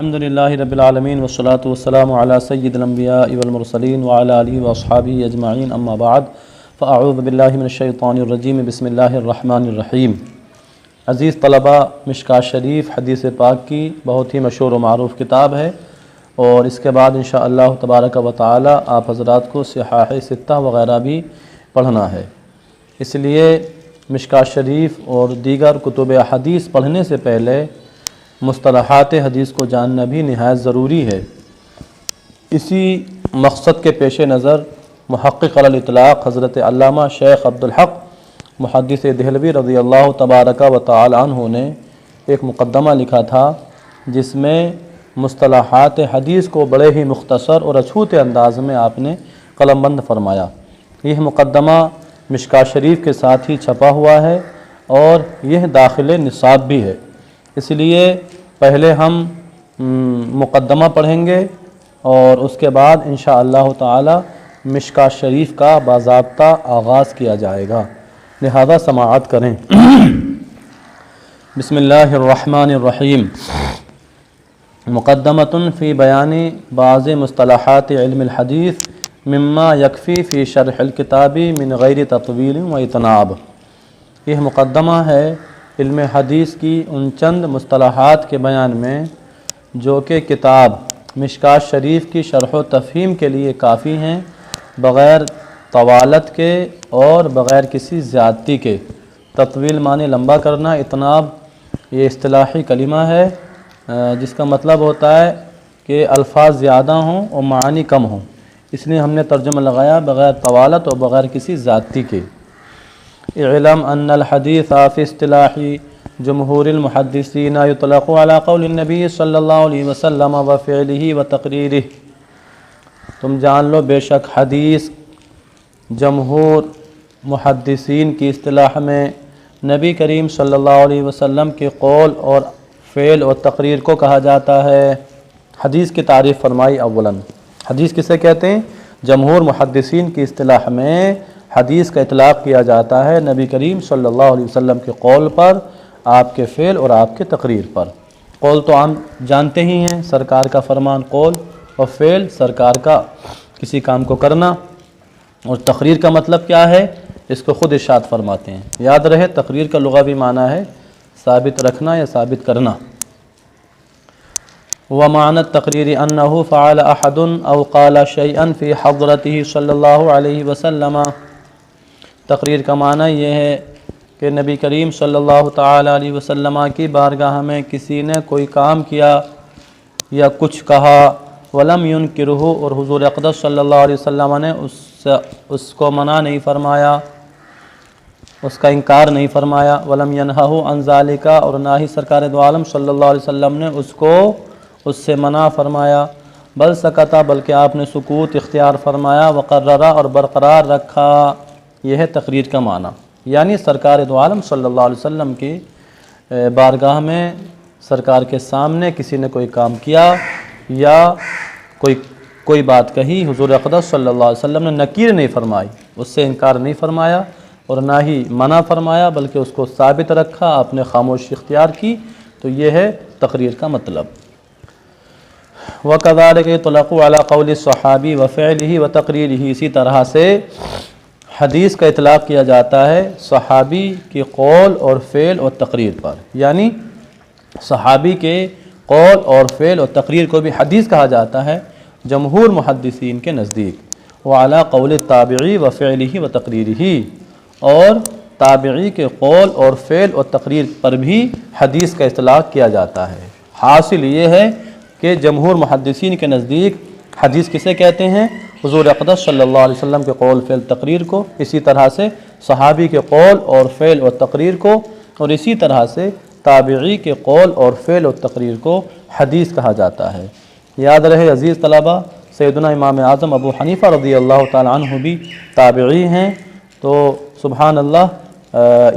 الحمدللہ رب العالمین والصلاة والسلام علی سید الانبیاء والمرسلین وعلی آلہ واصحابہ اجمعین اما بعد فاعوذ باللہ من الشیطان الرجیم بسم اللہ الرحمن الرحیم۔ عزیز طلباء، مشکوٰۃ شریف حدیث پاک کی بہت ہی مشہور و معروف کتاب ہے، اور اس کے بعد انشاءاللہ تبارک و تعالی آپ حضرات کو صحاح ستہ وغیرہ بھی پڑھنا ہے۔ اس لیے مشکوٰۃ شریف اور دیگر کتب حدیث پڑھنے سے پہلے مصطلحات حدیث کو جاننا بھی نہایت ضروری ہے۔ اسی مقصد کے پیش نظر محقق علی الاطلاق حضرت علامہ شیخ عبدالحق محدث دہلوی رضی اللہ تبارک و تعالی عنہ نے ایک مقدمہ لکھا تھا، جس میں مصطلحات حدیث کو بڑے ہی مختصر اور اچھوت انداز میں آپ نے قلم بند فرمایا۔ یہ مقدمہ مشکوٰۃ شریف کے ساتھ ہی چھپا ہوا ہے اور یہ داخل نصاب بھی ہے۔ اس لیے پہلے ہم مقدمہ پڑھیں گے اور اس کے بعد انشاءاللہ تعالی مشکوٰۃ شریف کا باضابطہ آغاز کیا جائے گا، لہذا سماعت کریں۔ بسم اللہ الرحمن الرحیم۔ مقدمۃ فی بیان بعض مصطلحات علم الحدیث مما یکفی فی شرح الکتاب من غیر تطویل و اطناب۔ یہ مقدمہ ہے علم حدیث کی ان چند مصطلحات کے بیان میں جو کہ کتاب مشکوٰۃ شریف کی شرح و تفہیم کے لیے کافی ہیں، بغیر طوالت کے اور بغیر کسی زیادتی کے۔ تطویل معنی لمبا کرنا، اطناب یہ اصطلاحی کلمہ ہے جس کا مطلب ہوتا ہے کہ الفاظ زیادہ ہوں اور معانی کم ہوں، اس لیے ہم نے ترجمہ لگایا بغیر طوالت اور بغیر کسی زیادتی کے۔ اعلم ان الحدیث فی اصطلاح جمہور المحدثین یطلق علی قول النبی صلی اللہ علیہ وسلم و فعلہ و تقریرہ۔ تم جان لو بے شک حدیث جمہور محدثین کی اصطلاح میں نبی کریم صلی اللہ علیہ وسلم کے قول اور فعل اور تقریر کو کہا جاتا ہے۔ حدیث کی تعریف فرمائی۔ اولاً حدیث کسے کہتے ہیں؟ جمہور محدثین کی اصطلاح میں حدیث کا اطلاق کیا جاتا ہے نبی کریم صلی اللہ علیہ وسلم کے قول پر، آپ کے فعل اور آپ کے تقریر پر۔ قول تو عام جانتے ہی ہیں، سرکار کا فرمان قول، اور فعل سرکار کا کسی کام کو کرنا، اور تقریر کا مطلب کیا ہے اس کو خود ارشاد فرماتے ہیں۔ یاد رہے تقریر کا لغوی معنی ہے ثابت رکھنا یا ثابت کرنا۔ ومعنى التقریر انه فعل احد او قال شيئا في حضرته صلی اللہ علیہ وسلم۔ تقریر کا معنی یہ ہے کہ نبی کریم صلی اللہ تعالی علیہ وسلم کی بارگاہ میں کسی نے کوئی کام کیا یا کچھ کہا، ولم ينکرہ، اور حضور اقدس صلی اللہ علیہ وسلم نے اس کو منع نہیں فرمایا، اس کا انکار نہیں فرمایا، ولم ینہہ عن ذالک، اور نہ ہی سرکار دو عالم صلی اللہ علیہ وسلم نے اس سے منع فرمایا، بل سکتا، بلکہ آپ نے سکوت اختیار فرمایا، وقررہ، اور برقرار رکھا۔ یہ ہے تقریر کا معنی، یعنی سرکار دو عالم صلی اللہ علیہ وسلم کی بارگاہ میں سرکار کے سامنے کسی نے کوئی کام کیا یا کوئی بات کہی، حضور اقدس صلی اللہ علیہ وسلم نے نکیر نہیں فرمائی، اس سے انکار نہیں فرمایا اور نہ ہی منع فرمایا، بلکہ اس کو ثابت رکھا، آپ نے خاموشی اختیار کی، تو یہ ہے تقریر کا مطلب۔ وَكَذَلِكَ يُطْلَقُ عَلَى قَوْلِ الصَّحَابِي وَفِعْلِهِ وَتَقْرِيرِهِ۔ اسی طرح سے حدیث کا اطلاق کیا جاتا ہے صحابی کے قول اور فعل اور تقریر پر، یعنی صحابی کے قول اور فعل اور تقریر کو بھی حدیث کہا جاتا ہے جمہور محدثین کے نزدیک۔ وعلی قول التابعی وفعلہ وتقریرہ، اور تابعی کے قول اور فعل اور تقریر پر بھی حدیث کا اطلاق کیا جاتا ہے۔ حاصل یہ ہے کہ جمہور محدثین کے نزدیک حدیث کسے کہتے ہیں؟ حضور اقدس صلی اللہ علیہ وسلم کے قول فعل تقریر کو، اسی طرح سے صحابی کے قول اور فعل اور تقریر کو، اور اسی طرح سے تابعی کے قول اور فعل اور تقریر کو حدیث کہا جاتا ہے۔ یاد رہے عزیز طلبہ، سیدنا امام اعظم ابو حنیفہ رضی اللہ تعالی عنہ بھی تابعی ہیں، تو سبحان اللہ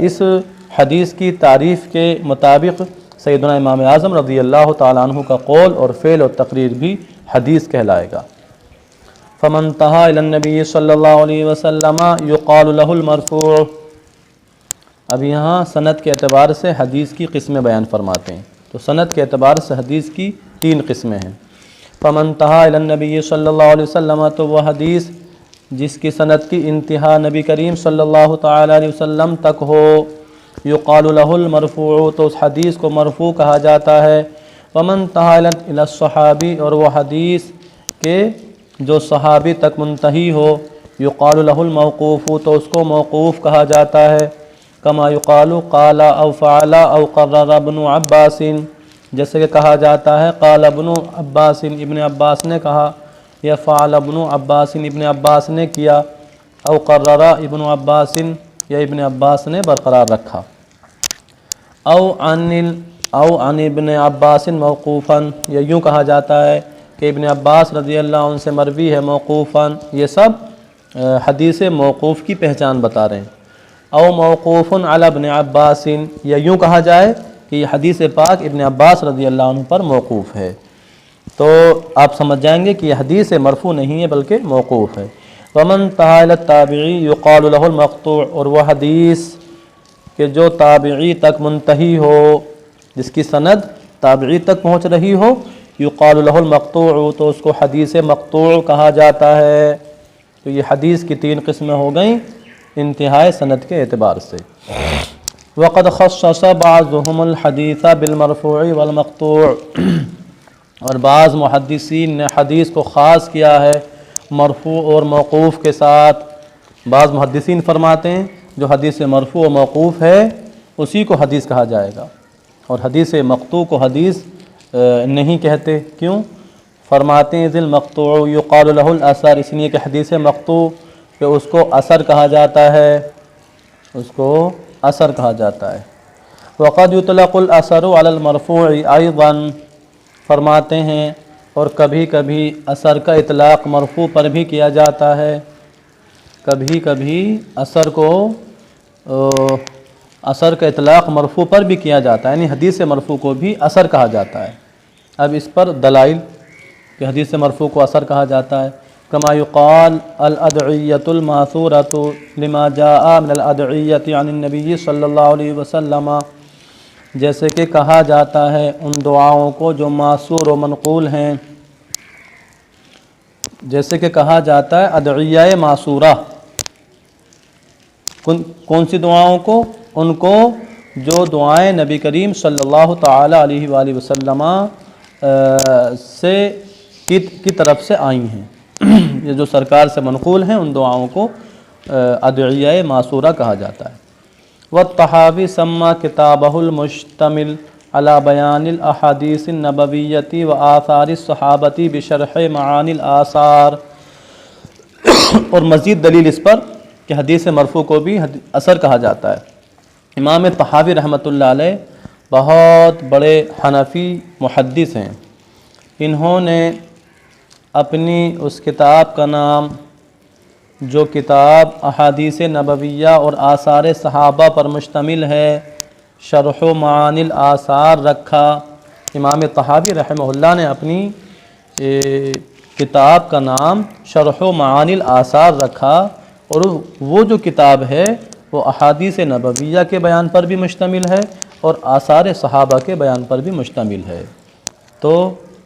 اس حدیث کی تعریف کے مطابق سیدنا امام اعظم رضی اللہ تعالی عنہ کا قول اور فعل اور تقریر بھی حدیث کہلائے گا۔ فمن انتہا الی النبی صلی اللہ علیہ وسلم یقال له المرفوع۔ اب یہاں سند کے اعتبار سے حدیث کی قسمیں بیان فرماتے ہیں، تو سند کے اعتبار سے حدیث کی تین قسمیں ہیں۔ فمن انتہا الی النبی صلی اللہ علیہ وسلم، تو وہ حدیث جس کی سند کی انتہا نبی کریم صلی اللہ تعالیٰ علیہ وسلم تک ہو، یقال لہ المرفوع، تو اس حدیث کو مرفوع کہا جاتا ہے۔ ومن انتہا الی الصحابی، اور وہ حدیث کہ جو صحابی تک منتہی ہو، یقال لہ الموقوف، تو اس کو موقوف کہا جاتا ہے۔ کما یقال قال او فعل او قرر ابن عباس، جیسے کہ کہا جاتا ہے قال ابن عباس، ابن عباس نے کہا، یا فعل ابن عباس، ابن عباس نے کیا، او قرر ابن عباس، یا ابن عباس نے برقرار رکھا۔ او عن ابن عباس موقوفا، یا یوں کہا جاتا ہے کہ ابن عباس رضی اللہ عنہ سے مروی ہے موقوفا۔ یہ سب حدیث موقوف کی پہچان بتا رہے ہیں۔ او موقوف علی ابن عباس، یا یوں کہا جائے کہ یہ حدیث پاک ابن عباس رضی اللہ عنہ پر موقوف ہے، تو آپ سمجھ جائیں گے کہ یہ حدیث مرفوع نہیں ہے بلکہ موقوف ہے۔ ومن انتہا الی التابعی یقال لہ المقطوع، اور وہ حدیث کہ جو تابعی تک منتہی ہو، جس کی سند تابعی تک پہنچ رہی ہو، یقال لہ المقطوع، تو اس کو حدیث مقطوع کہا جاتا ہے۔ تو یہ حدیث کی تین قسمیں ہو گئیں انتہائی سند کے اعتبار سے۔ وقد خصص بعضهم الحدیث بالمرفوع والمقطوع، اور بعض محدثین نے حدیث کو خاص کیا ہے مرفوع اور موقوف کے ساتھ۔ بعض محدثین فرماتے ہیں جو حدیث مرفوع و موقوف ہے اسی کو حدیث کہا جائے گا، اور حدیث مقطوع کو حدیث نہیں کہتے۔ کیوں؟ فرماتے ہیں ذل مقطوع یقال لہ الاثر، اس لیے کہ حدیث مقطوع کہ اس کو اثر کہا جاتا ہے، اس کو اثر کہا جاتا ہے۔ وقد یطلق الاثر علی المرفوع ایضا، فرماتے ہیں اور کبھی کبھی اثر کا اطلاق مرفوع پر بھی کیا جاتا ہے۔ کبھی کبھی اثر کا اطلاق مرفوع پر بھی کیا جاتا ہے، یعنی حدیث مرفوع کو بھی اثر کہا جاتا ہے۔ اب اس پر دلائل کہ حدیث مرفوع کو اثر کہا جاتا ہے۔ کما یقال الادعیۃ الماثورۃ لما جاء من الادعیۃ عن النبی صلی اللہ علیہ وسلم، جیسے کہ کہا جاتا ہے ان دعاؤں کو جو معصور و منقول ہیں، جیسے کہ کہا جاتا ہے ادعیہ معصورہ، کون سی دعاؤں کو؟ ان کو جو دعائیں نبی کریم صلی اللہ تعالی علیہ وآلہ وسلم سے کی طرف سے آئی ہیں، یہ جو سرکار سے منقول ہیں ان دعاؤں کو ادعیہ معصورہ کہا جاتا ہے۔ والطحاوی سما کتابہ المشتمل علی بیان الاحادیث النبویۃ و آثار الصحابۃ بشرح معانی الآثار، اور مزید دلیل اس پر کہ حدیث مرفوع کو بھی اثر کہا جاتا ہے۔ امام طحاوی رحمۃ اللہ علیہ بہت بڑے حنفی محدث ہیں، انہوں نے اپنی اس کتاب کا نام، جو کتاب احادیث نبویہ اور آثار صحابہ پر مشتمل ہے، شرح و معانی الآثار رکھا۔ امام طحاوی رحمہ اللہ نے اپنی کتاب کا نام شرح و معانی الآثار رکھا، اور وہ جو کتاب ہے وہ احادیث نبویہ کے بیان پر بھی مشتمل ہے اور آثار صحابہ کے بیان پر بھی مشتمل ہے۔ تو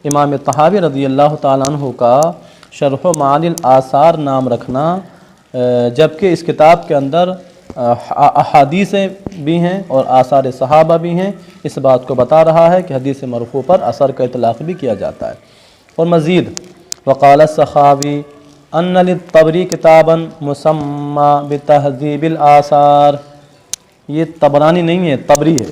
امام طحاوی رضی اللہ تعالیٰ عنہ کا شرح و معانی الآثار نام رکھنا، جبکہ اس کتاب کے اندر احادیثیں بھی ہیں اور آثار صحابہ بھی ہیں، اس بات کو بتا رہا ہے کہ حدیث مرفوع پر اثر کا اطلاق بھی کیا جاتا ہے۔ اور مزید وقال السخاوی ان للطبری کتابا مسمى بتہذیب الآثار، یہ طبرانی نہیں ہے، طبری ہے،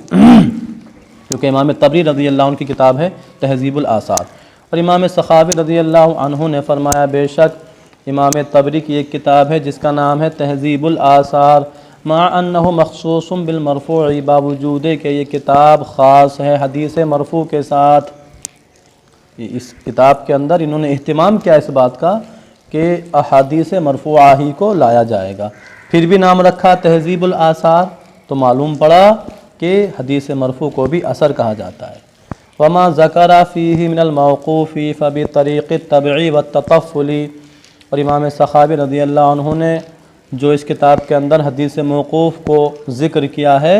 کیونکہ امام طبری رضی اللہ عنہ کی کتاب ہے تہذیب الآثار۔ اور امام سخاوی رضی اللہ عنہ نے فرمایا بے شک امام طبری کی ایک کتاب ہے جس کا نام ہے تہذیب الآثار، مع انہ مخصوص بالمرفوع، باوجود کہ یہ کتاب خاص ہے حدیث مرفوع کے ساتھ۔ اس کتاب کے اندر انہوں نے اہتمام کیا اس بات کا کہ احادیث مرفوعہ ہی کو لایا جائے گا، پھر بھی نام رکھا تہذیب الآثار، تو معلوم پڑا کہ حدیث مرفوع کو بھی اثر کہا جاتا ہے۔ وما ذکر فیہ من الموقوف فبطریق التبع والتطفل، اور امام سخاوی رضی اللہ عنہ نے جو اس کتاب کے اندر حدیث موقوف کو ذکر کیا ہے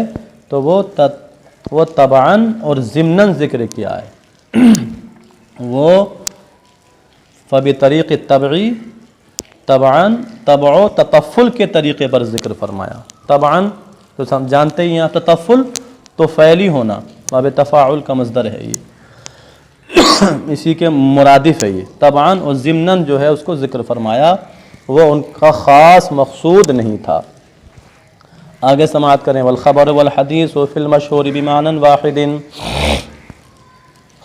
تو وہ طبعاً اور ضمناً ذکر کیا ہے، وہ فبطریق طبعی طبعاً طبع و تطفل کے طریقے پر ذکر فرمایا۔ طبعاً تو ہم جانتے ہی ہیں، تطفل تو فعلی ہونا، باب تفاعل کا مصدر ہے، یہ اسی کے مرادف ہے یہ۔ طبعاً اور ضمناً جو ہے اس کو ذکر فرمایا، وہ ان کا خاص مقصود نہیں تھا۔ آگے سماعت کریں، والخبر والحدیث فی المشہور بمعنی واحد۔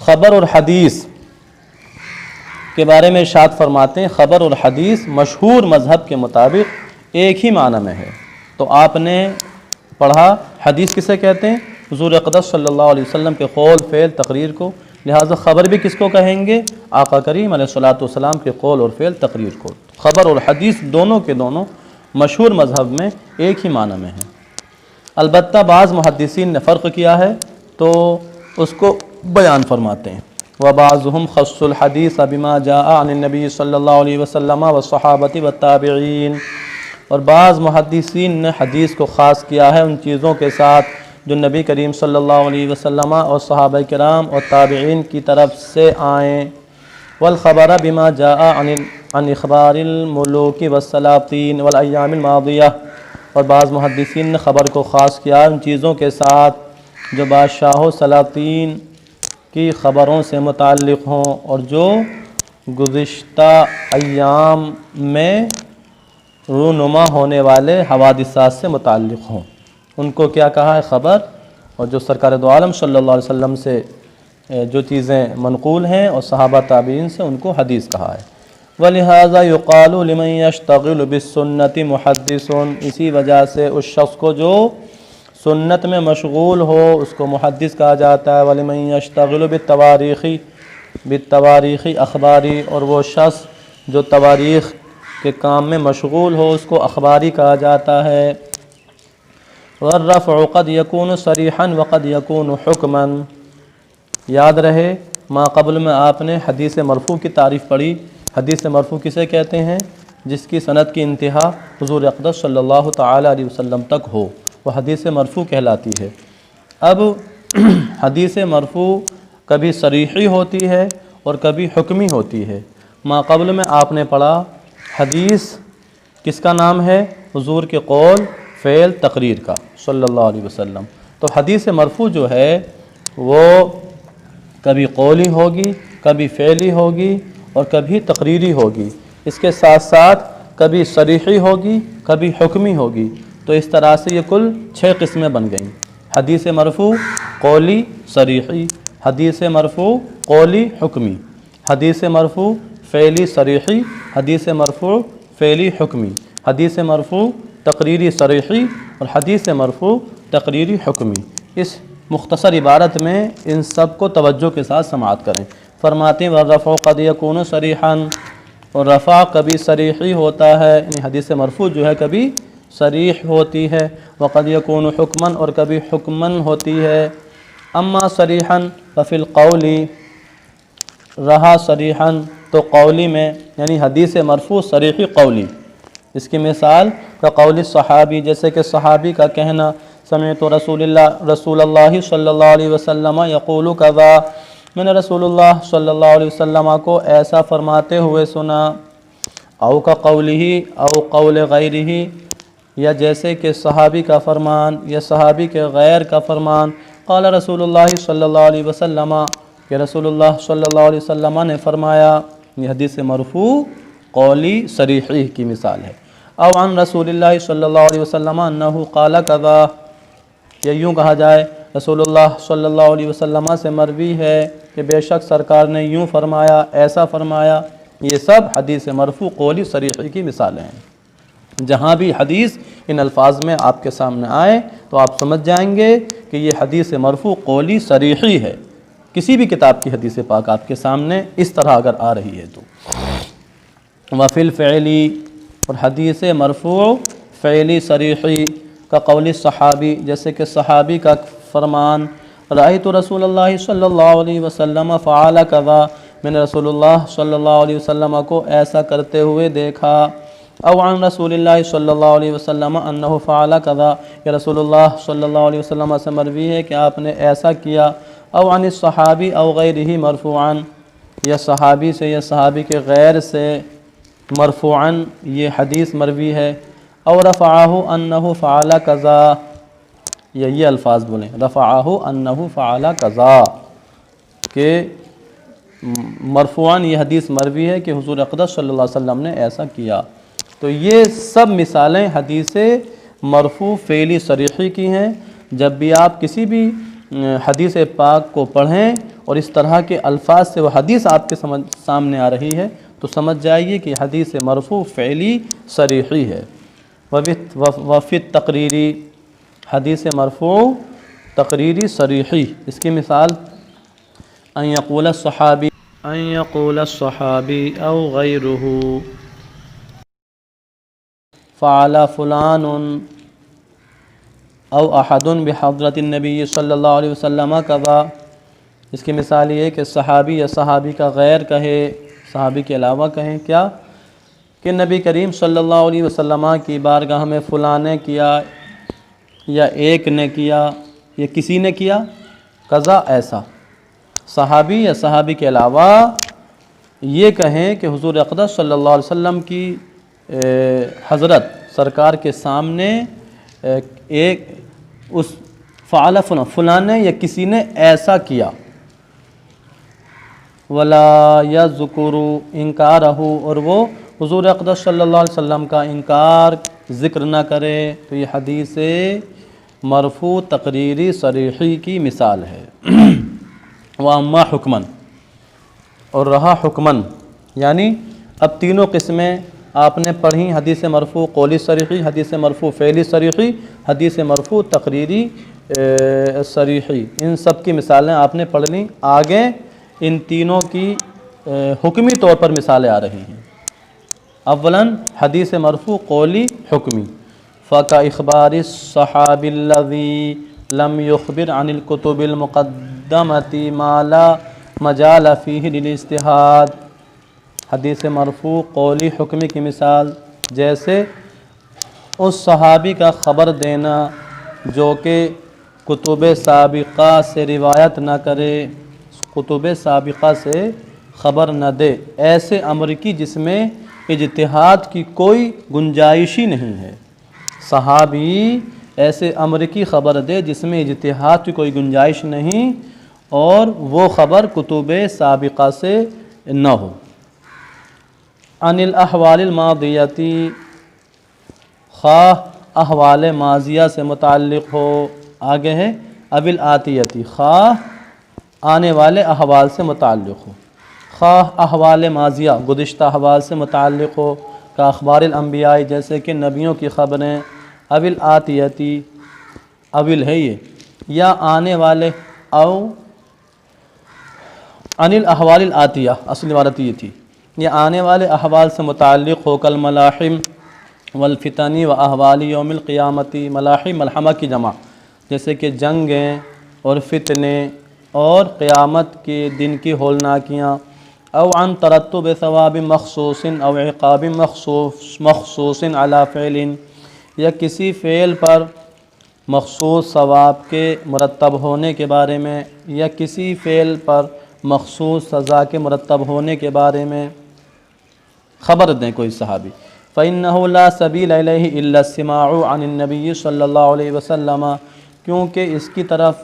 خبر اور حدیث کے بارے میں ارشاد فرماتے ہیں، خبر اور حدیث مشہور مذہب کے مطابق ایک ہی معنی میں ہے۔ تو آپ نے پڑھا حدیث کسے کہتے ہیں؟ حضور اقدس صلی اللہ علیہ وسلم کے قول، فعل، تقریر کو، لہٰذا خبر بھی کس کو کہیں گے؟ آقا کریم علیہ الصلوۃ والسلام کے قول اور فعل، تقریر کو۔ خبر اور حدیث دونوں کے دونوں مشہور مذہب میں ایک ہی معنی میں ہیں۔ البتہ بعض محدثین نے فرق کیا ہے تو اس کو بیان فرماتے ہیں۔ وَبَعْضُهُمْ خَصُّ الْحَدِيثَ بِمَا جَاءَ عَنِ النَّبِيِّ صلی اللہ علیہ وسلم وَالصَّحَابَةِ وَالتَّابِعِينَ، اور بعض محدثین نے حدیث کو خاص کیا ہے ان چیزوں کے ساتھ جو نبی کریم صلی اللہ علیہ وسلم اور صحابہ کرام اور تابعین کی طرف سے آئیں۔ والخبر بما جاء عن اخبار الملوک والسلاطین والایام الماضیہ، اور بعض محدثین نے خبر کو خاص کیا ان چیزوں کے ساتھ جو بادشاہ و سلاطین کی خبروں سے متعلق ہوں اور جو گزشتہ ایام میں رونما ہونے والے حوادثات سے متعلق ہوں، ان کو کیا کہا ہے؟ خبر۔ اور جو سرکار دو عالم صلی اللہ علیہ وسلم سے جو چیزیں منقول ہیں اور صحابہ تابعین سے، ان کو حدیث کہا ہے۔ وَلِهَذَا يُقَالُ لِمَنْ يَشْتَغِلُ بِالسُّنَّةِ مُحَدِّثٌ، اسی وجہ سے اس شخص کو جو سنت میں مشغول ہو اس کو محدث کہا جاتا ہے۔ وَلِمَنْ يَشْتَغِلُ بِالتَّوَارِيخِ اخباری، اور وہ شخص جو تواریخ کے کام میں مشغول ہو اس کو اخباری کہا جاتا ہے۔ وَالرَّفْعُ قَدْ يَكُونُ صَرِيحًا وَقَدْ يَكُونُ حُكْمًا، یاد رہے ما قبل میں آپ نے حدیث مرفوع کی تعریف پڑھی۔ حدیث مرفوع کسے کہتے ہیں؟ جس کی سند کی انتہا حضور اقدس صلی اللہ تعالی علیہ وسلم تک ہو، وہ حدیث مرفوع کہلاتی ہے۔ اب حدیث مرفوع کبھی صریحی ہوتی ہے اور کبھی حکمی ہوتی ہے۔ ما قبل میں آپ نے پڑھا حدیث کس کا نام ہے؟ حضور کے قول، فعل، تقریر کا صلی اللہ علیہ وسلم۔ تو حدیث مرفوع جو ہے وہ کبھی قولی ہوگی، کبھی فعلی ہوگی اور کبھی تقریری ہوگی، اس کے ساتھ ساتھ کبھی صریحی ہوگی، کبھی حکمی ہوگی۔ تو اس طرح سے یہ کل 6 قسمیں بن گئیں۔ حدیث مرفوع قولی صریحی، حدیث مرفوع قولی حکمی، حدیث مرفوع فعلی صریحی، حدیث مرفوع فعلی حکمی، حدیث مرفوع تقریری صریحی اور حدیث مرفوع تقریری حکمی۔ اس مختصر عبارت میں ان سب کو توجہ کے ساتھ سماعت کریں۔ فرماتے ہیں والرفع قد یکون صریحا، اور رفع کبھی صریحی ہوتا ہے، یعنی حدیث مرفوع جو ہے کبھی صریح ہوتی ہے، وقد یکون حکما، اور کبھی حکمن ہوتی ہے۔ اما صریحا ففی القول، رہا صریحا تو قولی میں، یعنی حدیث مرفوع صریحی قولی۔ اس کی مثال کا قول صحابی، جیسے کہ صحابی کا کہنا سمعت رسول اللہ صلی اللہ علیہ وسلم یقول کذا، میں نے رسول اللہ صلی اللہ علیہ وسلم کو ایسا فرماتے ہوئے سنا۔ او کا قولہ او قول غیرہ، یا جیسے کہ صحابی کا فرمان یا صحابی کے غیر کا فرمان۔ قال رسول اللہ صلی اللہ علیہ وسلم، کہ رسول اللہ صلی اللہ علیہ وسلم نے فرمایا، یہ حدیث مرفوع قولی صریحی کی مثال ہے۔ او عن رسول اللہ صلی اللہ علیہ وسلم انہ قال کذا، یا یوں کہا جائے رسول اللہ صلی اللہ علیہ وسلم سے مروی ہے کہ بے شک سرکار نے یوں فرمایا، ایسا فرمایا۔ یہ سب حدیث مرفوع قولی صریحی کی مثالیں ہیں۔ جہاں بھی حدیث ان الفاظ میں آپ کے سامنے آئے تو آپ سمجھ جائیں گے کہ یہ حدیث مرفوع قولی صریحی ہے۔ کسی بھی کتاب کی حدیث پاک آپ کے سامنے اس طرح اگر آ رہی ہے تو۔ وفی الفعلی، اور حدیث مرفوع فعلی صریحی کا قول صحابی، جیسے کہ صحابی کا فرمان رأیت رسول اللہ صلی اللہ علیہ وسلم فعل کذا، میں نے رسول اللہ صلی اللہ علیہ وسلم کو ایسا کرتے ہوئے دیکھا۔ او عن رسول اللہ صلی اللہ علیہ وسلم انہ فعل کذا، یا رسول اللہ صلی اللہ علیہ وسلم سے مروی ہے کہ آپ نے ایسا کیا۔ او عن الصحابی او غیرہ مرفوعا، یا صحابی سے یا صحابی کے غیر سے مرفوعاً یہ حدیث مروی ہے، اور رفعہ انہ فعل کذا، یا یہ الفاظ بولیں رفعہ انہ فعل کذا، کہ مرفوعاً یہ حدیث مروی ہے کہ حضور اقدس صلی اللہ علیہ وسلم نے ایسا کیا۔ تو یہ سب مثالیں حدیث مرفوع فعلی صریحی کی ہیں۔ جب بھی آپ کسی بھی حدیث پاک کو پڑھیں اور اس طرح کے الفاظ سے وہ حدیث آپ کے سامنے آ رہی ہے تو سمجھ جائیے کہ حدیث مرفوع فعلی صریحی ہے۔ وفی تقریری، حدیث مرفوع تقریری صریحی، اس کی مثال ان یقول الصحابی او غیرہ فعل فلان او احد بحضرت النبی صلی اللہ علیہ وسلم کذا۔ اس کی مثال یہ ہے کہ صحابی یا صحابی کا غیر کہے، صحابی کے علاوہ کہیں کیا، کہ نبی کریم صلی اللہ علیہ وسلم کی بارگاہ میں فلاں نے کیا، یا ایک نے کیا، یا کسی نے کیا قضا ایسا۔ صحابی یا صحابی کے علاوہ یہ کہیں کہ حضور اقدس صلی اللہ علیہ وسلم کی حضرت سرکار کے سامنے ایک اس فعل فلاں نے یا کسی نے ایسا کیا، ولا یذکر انکارہ، اور وہ حضور اقدس صلی اللہ علیہ وسلم کا انکار ذکر نہ کرے، تو یہ حدیث مرفوع تقریری صریحی کی مثال ہے۔ واما حکمن، اور رہا حکمن، یعنی اب تینوں قسمیں آپ نے پڑھی، حدیث مرفوع قولی صریحی، حدیث مرفوع فعلی صریحی، حدیث مرفوع تقریری صریحی، ان سب کی مثالیں آپ نے پڑھ لیں۔ آگے ان تینوں کی حکمی طور پر مثالیں آ رہی ہیں۔ اولاً حدیث مرفوع قولی حکمی، فَكَإِخْبَارِ الصَّحَابِ الَّذِي لَمْ يُخْبِرْ عَنِ الْكُتُبِ الْمُقَدَّمَةِ مَا لَا مَجَالَ فِيهِ لِلْاجْتِهَادِ۔ حدیث مرفوع قولی حکمی کی مثال جیسے اس صحابی کا خبر دینا جو کہ کتب سابقہ سے روایت نہ کرے، کتب سابقہ سے خبر نہ دے، ایسے امر کی جس میں اجتہاد کی کوئی گنجائش ہی نہیں ہے۔ صحابی ایسے امر کی خبر دے جس میں اجتہاد کی کوئی گنجائش نہیں، اور وہ خبر کتب سابقہ سے نہ ہو۔ عن الاحوال الماضیتی، خواہ احوال ماضیہ سے متعلق ہو، آگے ہے اب الآتیتی، خواہ آنے والے احوال سے متعلق ہو، خواہ احوال ماضیہ گزشتہ احوال سے متعلق ہو، کا اخبار الانبیاء جیسے کہ نبیوں کی خبریں، اب الآتیتی اول ہے یہ، یا آنے والے، او عن الاحوال الآتیہ اصل عبارت یہ تھی، یہ آنے والے احوال سے متعلق ہو، کالملاحم والفتن و احوال یوم القیامتی، ملاحم ملحمہ کی جمع، جیسے کہ جنگیں اور فتنے اور قیامت کے دن کی ہولناکیاں، او عن ترتب ثواب مخصوص او عقاب مخصوص علی فعل، یا کسی فعل پر مخصوص ثواب کے مرتب ہونے کے بارے میں، یا کسی فعل پر مخصوص سزا کے مرتب ہونے کے بارے میں خبر دیں کوئی صحابی۔ فَإِنَّهُ لَا سَبِيلَ إِلَيْهِ إِلَّا السِّمَاعُ عَنِ النَّبِيِّ صلی اللہ علیہ وسلم، کیونکہ اس کی طرف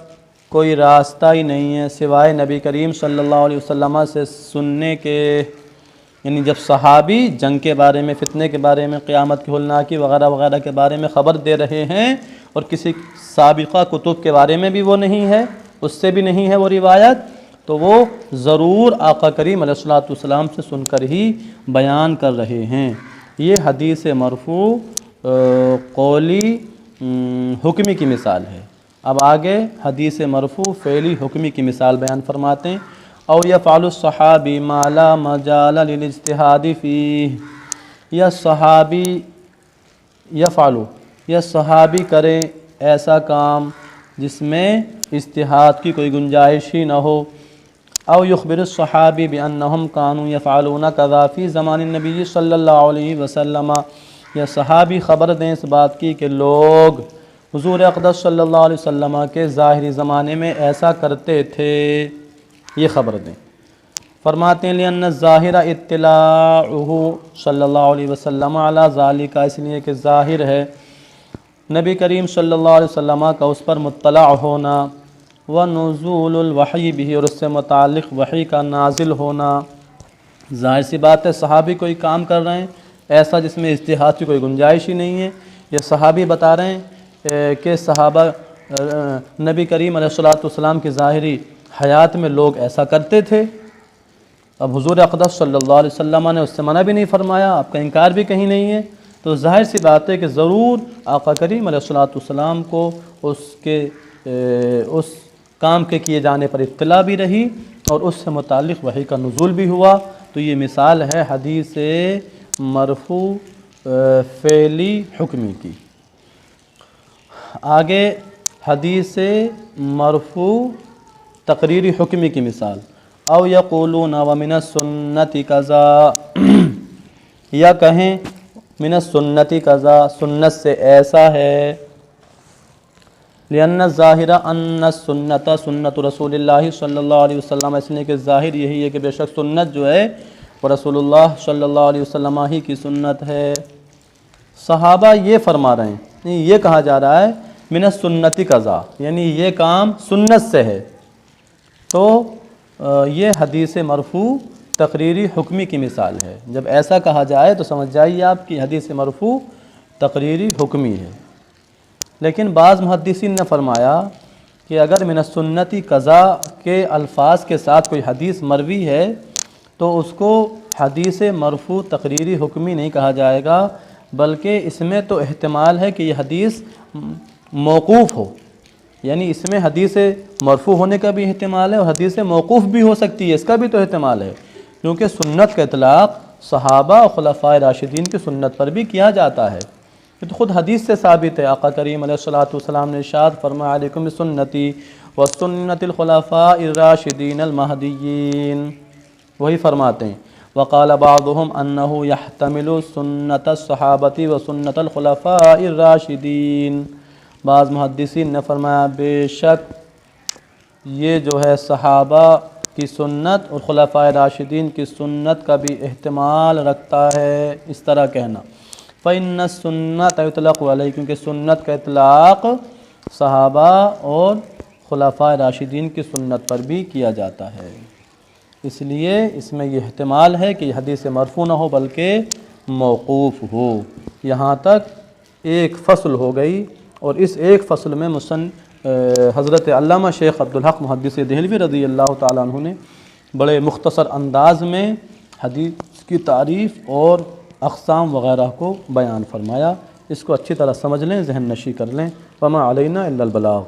کوئی راستہ ہی نہیں ہے سوائے نبی کریم صلی اللہ علیہ وسلم سے سننے کے۔ یعنی جب صحابی جنگ کے بارے میں، فتنے کے بارے میں، قیامت کی ہولناکی وغیرہ وغیرہ کے بارے میں خبر دے رہے ہیں، اور کسی سابقہ کتب کے بارے میں بھی وہ نہیں ہے، اس سے بھی نہیں ہے وہ روایت، تو وہ ضرور آقا کریم علیہ الصلوۃ والسلام سے سن کر ہی بیان کر رہے ہیں۔ یہ حدیث مرفوع قولی حکمی کی مثال ہے۔ اب آگے حدیث مرفوع فعلی حکمی کی مثال بیان فرماتے ہیں۔ او یفعل الصحابی ما لا مجال للاجتہاد فیہ، یا صحابی یفعلو، یا صحابی کریں ایسا کام جس میں اجتہاد کی کوئی گنجائش ہی نہ ہو۔ او یخبر الصحابی بانہم کانوا یفعلون کذا فی زمان النبی صلی اللہ علیہ وسلم، یا صحابی خبر دیں اس بات کی کہ لوگ حضور اقدس صلی اللہ علیہ وسلم کے ظاہری زمانے میں ایسا کرتے تھے، یہ خبر دیں۔ فرماتے ہیں لأن الظاہر اطلاعہ صلی اللہ علیہ وسلم علی ذالک، اس لیے کہ ظاہر ہے نبی کریم صلی اللہ علیہ وسلم کا اس پر مطلع ہونا، ونزول الوحی بھی، اور اس سے متعلق وحی کا نازل ہونا۔ ظاہر سی بات ہے صحابی کوئی کام کر رہے ہیں ایسا جس میں اجتہاد کی کوئی گنجائش ہی نہیں ہے۔ یہ صحابی بتا رہے ہیں کہ صحابہ نبی کریم علیہ السلام کی ظاہری حیات میں لوگ ایسا کرتے تھے۔ اب حضور اقدس صلی اللہ علیہ وسلم نے اس سے منع بھی نہیں فرمایا، آپ کا انکار بھی کہیں نہیں ہے، تو ظاہر سی بات ہے کہ ضرور آقا کریم علیہ السلام کو اس کام کے کیے جانے پر اطلاع بھی رہی اور اس سے متعلق وحی کا نزول بھی ہوا۔ تو یہ مثال ہے حدیث مرفوع فعلی حکمی کی۔ آگے حدیث مرفوع تقریری حکمی کی مثال، او یقولون ومن السنت کذا، یا کہیں من السنت کذا، سنت سے ایسا ہے، لأن الظاہر ان السنت سنت رسول اللہ صلی اللہ علیہ وسلم، اس لیے کہ ظاہر یہی ہے کہ بے شک سنت جو ہے وہ رسول اللہ صلی اللہ علیہ وسلم ہی کی سنت ہے۔ صحابہ یہ فرما رہے ہیں، یہ کہا جا رہا ہے من السنت کذا، یعنی یہ کام سنت سے ہے، تو یہ حدیث مرفوع تقریری حکمی کی مثال ہے۔ جب ایسا کہا جائے تو سمجھ جائیے آپ کی حدیث مرفوع تقریری حکمی ہے۔ لیکن بعض محدثین نے فرمایا کہ اگر من السنت قضا کے الفاظ کے ساتھ کوئی حدیث مروی ہے تو اس کو حدیث مرفوع تقریری حکمی نہیں کہا جائے گا، بلکہ اس میں تو احتمال ہے کہ یہ حدیث موقوف ہو، یعنی اس میں حدیث مرفوع ہونے کا بھی احتمال ہے اور حدیث موقوف بھی ہو سکتی ہے، اس کا بھی تو احتمال ہے، کیونکہ سنت کا اطلاق صحابہ اور خلفائے راشدین کی سنت پر بھی کیا جاتا ہے۔ یہ تو خود حدیث سے ثابت ہے، آقا کریم علیہ السلام نے ارشاد فرمایا علیکم بسنتی وسنت الخلفاء الراشدین المہدیین، وہی فرماتے ہیں وقال بعضهم انه يحتمل سنت الصحابۃ وسنت الخلفاء الراشدین، بعض محدثین نے فرمایا بے شک یہ جو ہے صحابہ کی سنت اور خلفائے راشدین کی سنت کا بھی احتمال رکھتا ہے، اس طرح کہنا۔ فإن السنت یطلق علیہ، کیونکہ سنت کا اطلاق صحابہ اور خلفائے راشدین کی سنت پر بھی کیا جاتا ہے، اس لیے اس میں یہ احتمال ہے کہ یہ حدیث مرفوع نہ ہو بلکہ موقوف ہو۔ یہاں تک ایک فصل ہو گئی، اور اس ایک فصل میں حضرت علامہ شیخ عبدالحق محدث دہلوی رضی اللہ تعالیٰ عنہ نے بڑے مختصر انداز میں حدیث کی تعریف اور اقسام وغیرہ کو بیان فرمایا۔ اس کو اچھی طرح سمجھ لیں، ذہن نشی کر لیں۔ وما علینا الا البلاغ۔